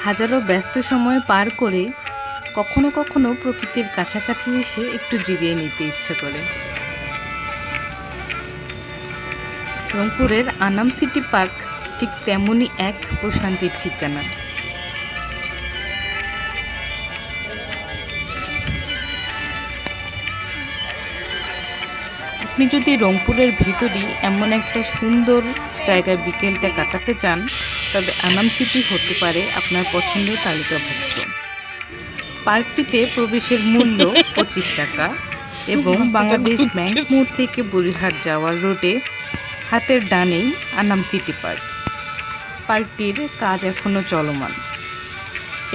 হাজারো ব্যস্ত সময় পার করে কখনো কখনো প্রকৃতির কাছাকাছি এসে একটু জিরিয়ে নিতে ইচ্ছে করে। রংপুরের আনাম সিটি পার্ক ঠিক তেমনই এক প্রশান্তির ঠিকানা। আপনি যদি রংপুরের ভিতরই এমন একটা সুন্দর জায়গায় বিকেলটা কাটাতে চান, তবে আনাম সিটি হতে পারে আপনার পছন্দের তালিকাভুক্ত। পার্কটিতে প্রবেশের মূল্য 25 টাকা এবং বাংলাদেশ ব্যাংক মোড় থেকে বুড়িরহাট যাওয়ার রোডে হাতের ডানেই আনাম সিটি পার্ক। পার্কটির কাজ এখনও চলমান।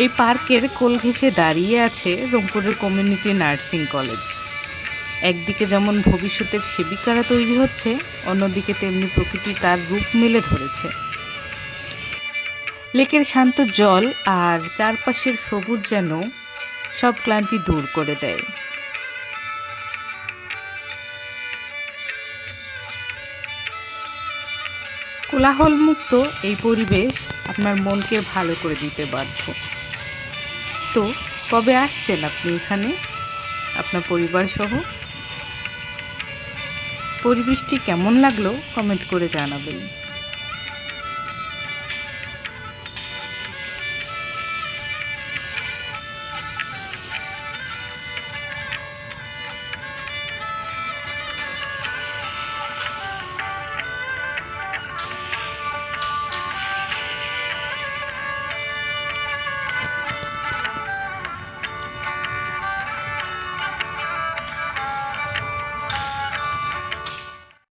এই পার্কের কোল ঘেঁষে দাঁড়িয়ে আছে রংপুরের কমিউনিটি নার্সিং কলেজ। একদিকে যেমন ভবিষ্যতের সেবিকারা তৈরি হচ্ছে, অন্যদিকে তেমনি প্রকৃতি তার রূপ মেলে ধরেছে। লেকের শান্ত জল আর চারপাশের সবুজ যেন সব ক্লান্তি দূর করে দেয়। কোলাহলমুক্ত এই পরিবেশ আপনার মনকে ভালো করে দিতে বাধ্য। তো কবে আসছেন আপনি এখানে আপনার পরিবার সহ? পরিবেশটি কেমন লাগলো কমেন্ট করে জানাবেন।